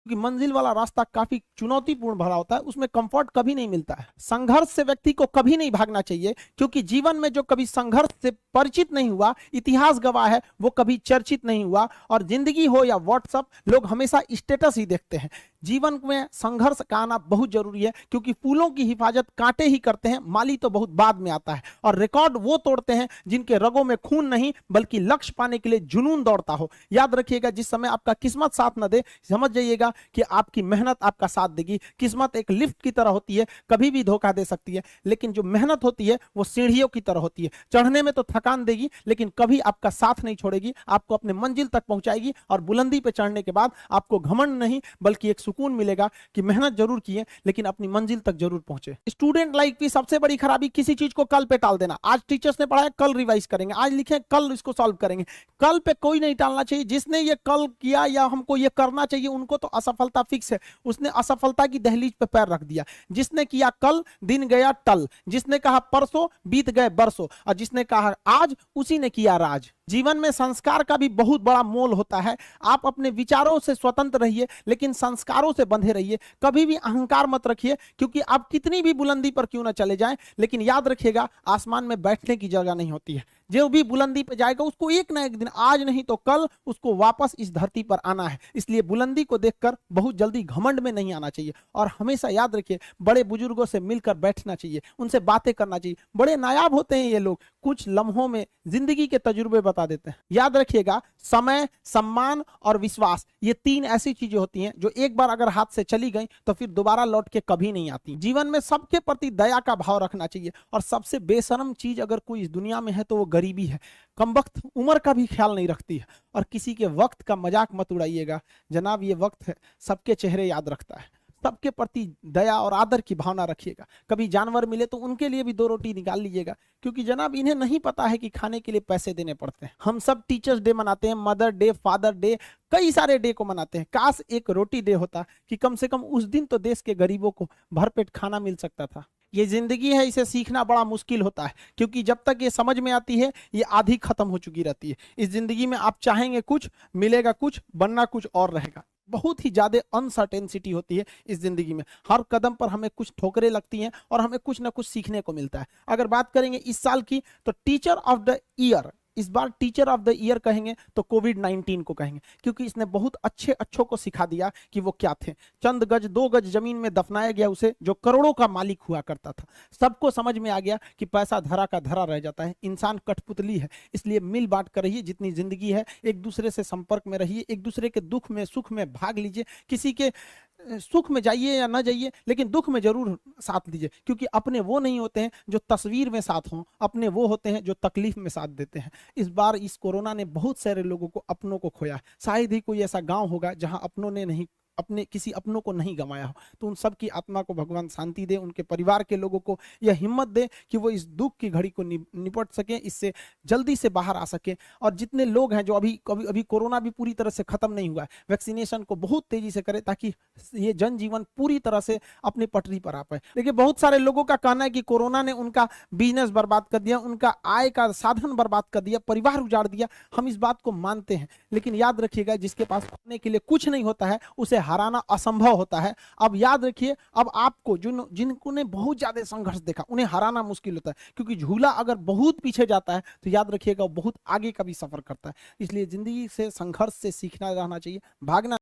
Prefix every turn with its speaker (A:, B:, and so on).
A: क्योंकि मंजिल वाला रास्ता काफी चुनौतीपूर्ण भरा होता है, उसमें कंफर्ट कभी नहीं मिलता है। संघर्ष से व्यक्ति को कभी नहीं भागना चाहिए, क्योंकि जीवन में जो कभी संघर्ष से परिचित नहीं हुआ, इतिहास गवाह है, वो कभी चर्चित नहीं हुआ। और जिंदगी हो या व्हाट्सएप, लोग हमेशा स्टेटस ही देखते हैं। जीवन में संघर्ष का आना बहुत जरूरी है, क्योंकि फूलों की हिफाजत कांटे ही करते हैं, माली तो बहुत बाद में आता है। और रिकॉर्ड वो तोड़ते हैं जिनके रगों में खून नहीं, बल्कि लक्ष्य पाने के लिए जुनून दौड़ता हो। याद रखिएगा, जिस समय आपका किस्मत साथ न दे, समझ जाइएगा कि आपकी मेहनत आपका साथ देगी। किस्मत एक लिफ्ट की तरह होती है, कभी भी धोखा दे सकती है, लेकिन जो मेहनत होती है वो सीढ़ियों की तरह होती है। चढ़ने में तो थकान देगी, लेकिन कभी आपका साथ नहीं छोड़ेगी, आपको अपने मंजिल तक पहुंचाएगी। और बुलंदी पे चढ़ने के बाद आपको घमंड नहीं, बल्कि एक सुकून मिलेगा कि मेहनत जरूर किए, लेकिन अपनी मंजिल तक जरूर पहुंचे। स्टूडेंट लाइफ की सबसे बड़ी खराबी किसी चीज को कल पे टाल देना। आज टीचर्स ने पढ़ाया, कल रिवाइज करेंगे, आज लिखे, कल इसको सॉल्व करेंगे। कल पे कोई नहीं टालना चाहिए। जिसने ये कल किया या हमको ये करना चाहिए, उनको तो असफलता फिक्स है, उसने असफलता की दहलीज पे पैर रख दिया। जिसने किया कल, दिन गया टल। जिसने कहा परसों, बीत गए बरसों। और जिसने कहा आज, उसी ने किया राज। जीवन में संस्कार का भी बहुत बड़ा मोल होता है। आप अपने विचारों से स्वतंत्र रहिए, लेकिन संस्कारों से बंधे रहिए। कभी भी अहंकार मत रखिए, क्योंकि आप कितनी भी बुलंदी पर क्यों ना चले जाएं, लेकिन याद रखिएगा, आसमान में बैठने की जगह नहीं होती है। जो भी बुलंदी पे जाएगा, उसको एक ना एक दिन, आज नहीं तो कल, उसको वापस इस धरती पर आना है। इसलिए बुलंदी को देखकर बहुत जल्दी घमंड में नहीं आना चाहिए। और हमेशा याद रखिए, बड़े बुजुर्गों से मिलकर बैठना चाहिए, उनसे बातें करना चाहिए। बड़े नायाब होते हैं ये लोग, कुछ लम्हों में जिंदगी के तजुर्बे बता देते हैं। याद रखिएगा, समय, सम्मान और विश्वास, ये तीन ऐसी चीजें होती हैं जो एक बार अगर हाथ से चली गई तो फिर दोबारा लौट के कभी नहीं आती। जीवन में सबके प्रति दया का भाव रखना चाहिए। और सबसे बेशरम चीज अगर कोई इस दुनिया में है तो वो गरीबी है। कमबख्त उम्र का भी ख्याल नहीं रखती है। और किसी के वक्त का मजाक मत उड़ाइएगा जनाब, ये वक्त है, सबके चेहरे याद रखता है। सबके प्रति दया और आदर की भावना रखिएगा। कभी जानवर मिले तो उनके लिए भी दो रोटी निकाल लीजिएगा, क्योंकि जनाब इन्हें नहीं पता है कि खाने के लिए पैसे देने पड़ते हैं। हम सब टीचर्स डे मनाते हैं, मदर डे, फादर डे, कई सारे डे को मनाते हैं। काश एक रोटी डे होता, कि कम से कम उस दिन तो देश के गरीबों को भरपेट खाना मिल सकता था। ये जिंदगी है, इसे सीखना बड़ा मुश्किल होता है, क्योंकि जब तक ये समझ में आती है, ये आधी खत्म हो चुकी रहती है। इस जिंदगी में आप चाहेंगे कुछ, मिलेगा कुछ, बनना कुछ और रहेगा। बहुत ही ज्यादा अनसर्टेनिटी होती है इस जिंदगी में। हर कदम पर हमें कुछ ठोकरें लगती हैं और हमें कुछ ना कुछ सीखने को मिलता है। अगर बात करेंगे इस साल की, तो टीचर ऑफ द ईयर, इस बार टीचर ऑफ द ईयर कहेंगे तो कोविड-19 को कहेंगे, क्योंकि इसने बहुत अच्छों को सिखा दिया कि वो क्या थे। चंद गज, 2 गज जमीन में दफनाया गया उसे, जो करोड़ों का मालिक हुआ करता था। सबको समझ में आ गया कि पैसा धरा का धरा रह जाता है, इंसान कठपुतली है। इसलिए मिल बांट कर रहिए, जितनी जिंदगी है एक दूसरे से संपर्क में रहिए, एक दूसरे के दुख में सुख में भाग लीजिए। किसी के सुख में जाइए या ना जाइए, लेकिन दुख में जरूर साथ दीजिए, क्योंकि अपने वो नहीं होते हैं जो तस्वीर में साथ हों, अपने वो होते हैं जो तकलीफ में साथ देते हैं। इस बार इस कोरोना ने बहुत सारे लोगों को, अपनों को खोया। शायद ही कोई ऐसा गांव होगा जहां अपनों ने नहीं, अपने किसी अपनों को नहीं गंवाया हो। तो उन सब की आत्मा को भगवान शांति दे, उनके परिवार के लोगों को यह हिम्मत दे कि वो इस दुख की घड़ी को निपट सके, इससे जल्दी से बाहर आ सके। और जितने लोग हैं जो अभी कोरोना भी पूरी तरह से खत्म नहीं हुआ है, वैक्सीनेशन को बहुत तेजी से करें, ताकि ये जनजीवन पूरी तरह से अपनी पटरी पर आ पाए। देखिए, बहुत सारे लोगों का कहना है कि कोरोना ने उनका बिजनेस बर्बाद कर दिया, उनका आय का साधन बर्बाद कर दिया, परिवार उजाड़ दिया। हम इस बात को मानते हैं, लेकिन याद रखिएगा, जिसके पास खोने के लिए कुछ नहीं होता है, उसे हराना असंभव होता है। अब याद रखिए, अब आपको जिनको ने बहुत ज्यादा संघर्ष देखा, उन्हें हराना मुश्किल होता है, क्योंकि झूला अगर बहुत पीछे जाता है तो याद रखिएगा वो बहुत आगे का भी सफर करता है। इसलिए जिंदगी से, संघर्ष से सीखना रहना चाहिए, भागना